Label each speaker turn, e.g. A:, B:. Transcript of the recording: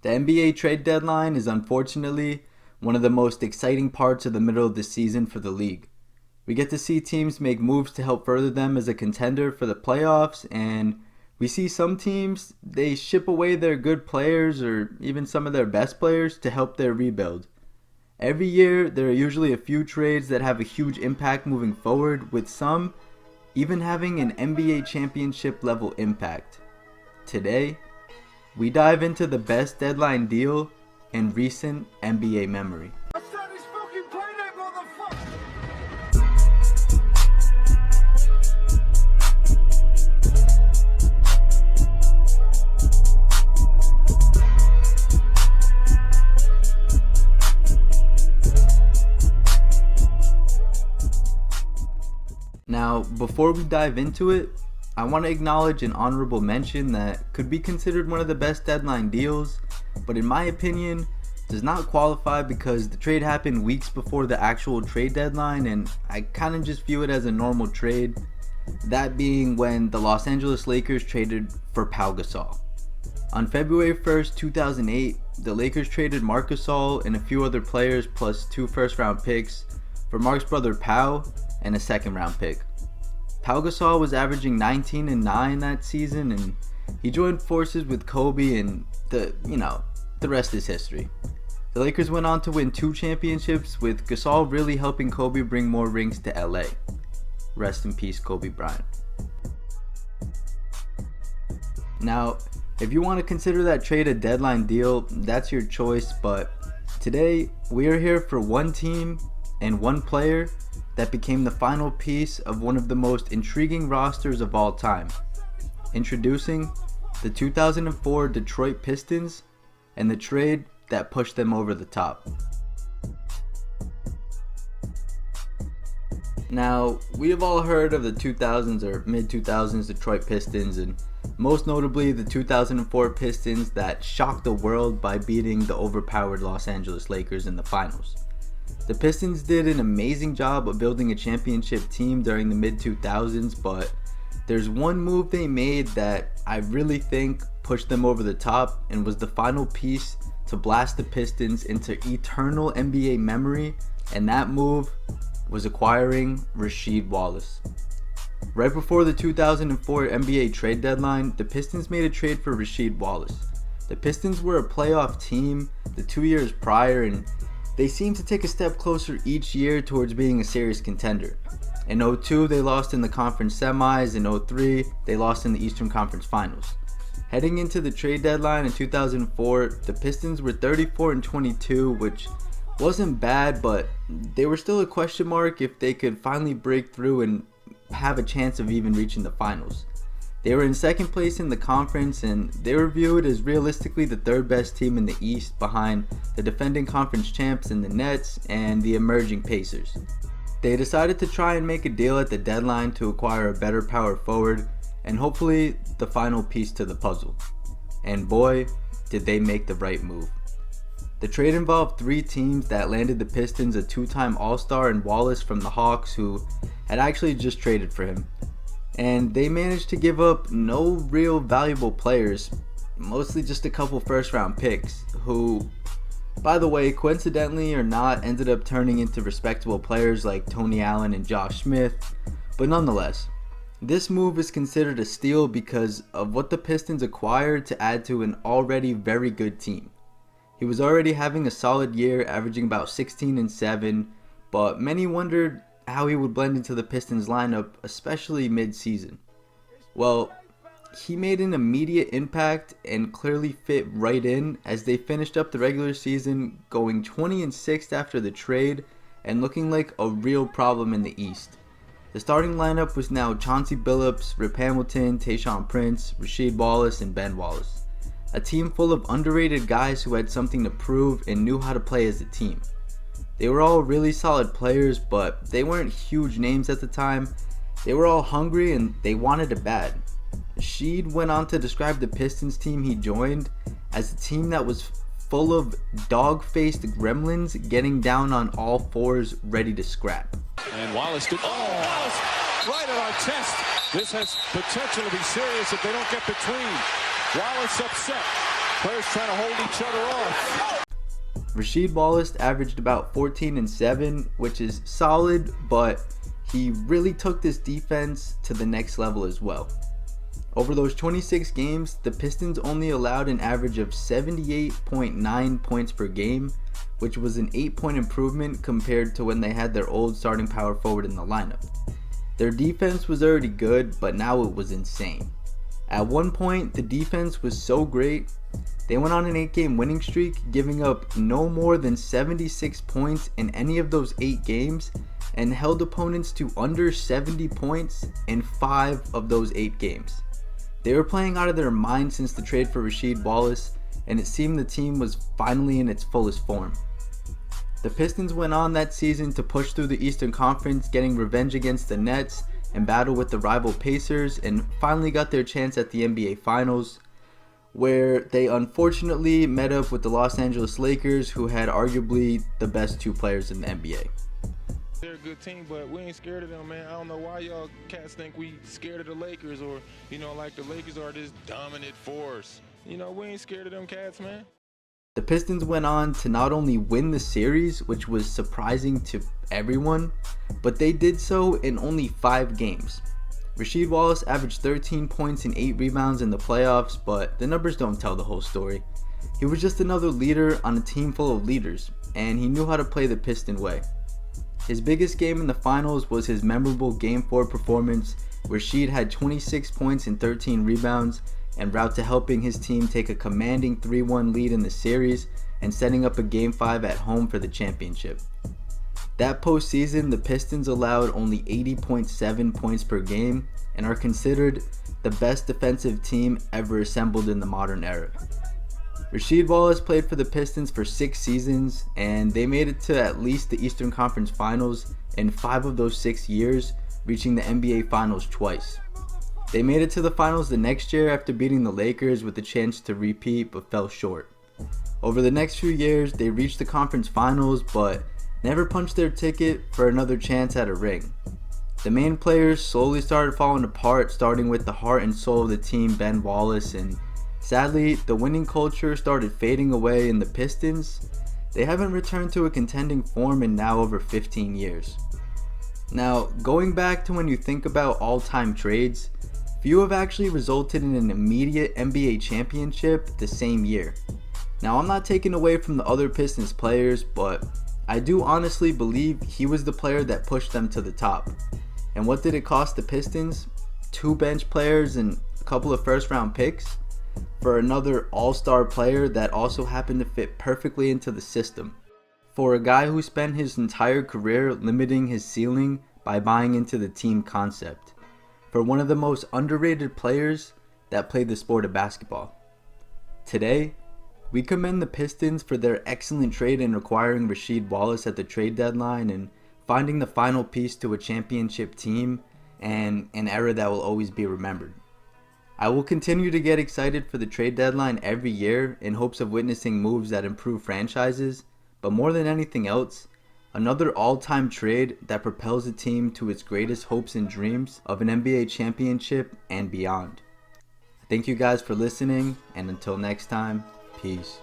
A: The NBA trade deadline is unfortunately one of the most exciting parts of the middle of the season for the league. We get to see teams make moves to help further them as a contender for the playoffs, and we see some teams, they ship away their good players or even some of their best players to help their rebuild. Every year, there are usually a few trades that have a huge impact moving forward, with some even having an NBA championship level impact. Today, we dive into the best deadline deal in recent NBA memory. Now, before we dive into it, I want to acknowledge an honorable mention that could be considered one of the best deadline deals, but in my opinion, does not qualify because the trade happened weeks before the actual trade deadline, and I kind of just view it as a normal trade. That being when the Los Angeles Lakers traded for Pau Gasol. On February 1st, 2008, the Lakers traded Marc Gasol and a few other players plus 2 first-round picks for Marc's brother Pau and a second-round pick. Pau Gasol was averaging 19 and 9 that season, and he joined forces with Kobe, and the rest is history. The Lakers went on to win 2 championships, with Gasol really helping Kobe bring more rings to LA. Rest in peace, Kobe Bryant. Now, if you want to consider that trade a deadline deal, that's your choice, but today we are here for one team and one player that became the final piece of one of the most intriguing rosters of all time. Introducing the 2004 Detroit Pistons and the trade that pushed them over the top. Now, we have all heard of the 2000s or mid-2000s Detroit Pistons, and most notably the 2004 Pistons that shocked the world by beating the overpowered Los Angeles Lakers in the finals. The Pistons did an amazing job of building a championship team during the mid-2000s, but there's one move they made that I really think pushed them over the top and was the final piece to blast the Pistons into eternal NBA memory, and that move was acquiring Rasheed Wallace. Right before the 2004 NBA trade deadline, the Pistons made a trade for Rasheed Wallace. The Pistons were a playoff team the 2 years prior, and they seemed to take a step closer each year towards being a serious contender. In 2002, they lost in the conference semis. In 2003, they lost in the Eastern Conference Finals. Heading into the trade deadline in 2004, the Pistons were 34-22, which wasn't bad, but they were still a question mark if they could finally break through and have a chance of even reaching the finals. They were in second place in the conference, and they were viewed as realistically the third best team in the East behind the defending conference champs in the Nets and the emerging Pacers. They decided to try and make a deal at the deadline to acquire a better power forward and hopefully the final piece to the puzzle. And boy, did they make the right move. The trade involved 3 teams that landed the Pistons a 2-time All-Star in Wallace from the Hawks, who had actually just traded for him. And they managed to give up no real valuable players, mostly just a couple first-round picks, who, by the way, coincidentally or not, ended up turning into respectable players like Tony Allen and Josh Smith. But nonetheless, this move is considered a steal because of what the Pistons acquired to add to an already very good team. He was already having a solid year, averaging about 16 and 7, but many wondered how he would blend into the Pistons lineup, especially mid-season. Well, he made an immediate impact and clearly fit right in as they finished up the regular season going 20 and 6 after the trade and looking like a real problem in the East. The starting lineup was now Chauncey Billups, Rip Hamilton, Tayshaun Prince, Rasheed Wallace, and Ben Wallace. A team full of underrated guys who had something to prove and knew how to play as a team. They were all really solid players, but they weren't huge names at the time. They were all hungry and they wanted it bad. Rasheed went on to describe the Pistons team he joined as a team that was full of dog-faced gremlins getting down on all fours ready to scrap.
B: And Wallace did. Oh, Wallace right at our chest. This has potential to be serious if they don't get between. Wallace upset. Players trying to hold each other off.
A: Rasheed Wallace averaged about 14 and 7, which is solid, but he really took this defense to the next level as well. Over those 26 games, the Pistons only allowed an average of 78.9 points per game, which was an 8-point improvement compared to when they had their old starting power forward in the lineup. Their defense was already good, but now it was insane. At one point, the defense was so great, they went on an 8-game winning streak, giving up no more than 76 points in any of those 8 games, and held opponents to under 70 points in 5 of those 8 games. They were playing out of their mind since the trade for Rasheed Wallace, and it seemed the team was finally in its fullest form. The Pistons went on that season to push through the Eastern Conference, getting revenge against the Nets and battle with the rival Pacers, and finally got their chance at the NBA Finals, where they unfortunately met up with the Los Angeles Lakers, who had arguably the best 2 players in the NBA.
C: They're a good team, but we ain't scared of them, man. I don't know why y'all cats think we scared of the Lakers, or, like the Lakers are this dominant force. We ain't scared of them cats, man.
A: The Pistons went on to not only win the series, which was surprising to everyone, but they did so in only 5 games. Rasheed Wallace averaged 13 points and 8 rebounds in the playoffs, but the numbers don't tell the whole story. He was just another leader on a team full of leaders, and he knew how to play the Piston way. His biggest game in the finals was his memorable Game 4 performance, where Rasheed had 26 points and 13 rebounds, en route to helping his team take a commanding 3-1 lead in the series and setting up a Game 5 at home for the championship. That postseason, the Pistons allowed only 80.7 points per game and are considered the best defensive team ever assembled in the modern era. Rasheed Wallace played for the Pistons for 6 seasons, and they made it to at least the Eastern Conference Finals in 5 of those 6 years, reaching the NBA Finals twice. They made it to the finals the next year after beating the Lakers with a chance to repeat, but fell short. Over the next few years, they reached the conference finals, but never punched their ticket for another chance at a ring. The main players slowly started falling apart, starting with the heart and soul of the team, Ben Wallace, and sadly, the winning culture started fading away in the Pistons. They haven't returned to a contending form in now over 15 years. Now, going back to when you think about all-time trades, few have actually resulted in an immediate NBA championship the same year. Now, I'm not taking away from the other Pistons players, but I do honestly believe he was the player that pushed them to the top. And what did it cost the Pistons? 2 bench players and a couple of first-round picks for another all-star player that also happened to fit perfectly into the system. For a guy who spent his entire career limiting his ceiling by buying into the team concept. For one of the most underrated players that played the sport of basketball. Today, we commend the Pistons for their excellent trade in acquiring Rasheed Wallace at the trade deadline and finding the final piece to a championship team and an era that will always be remembered. I will continue to get excited for the trade deadline every year in hopes of witnessing moves that improve franchises, but more than anything else, another all-time trade that propels a team to its greatest hopes and dreams of an NBA championship and beyond. Thank you guys for listening, and until next time, peace.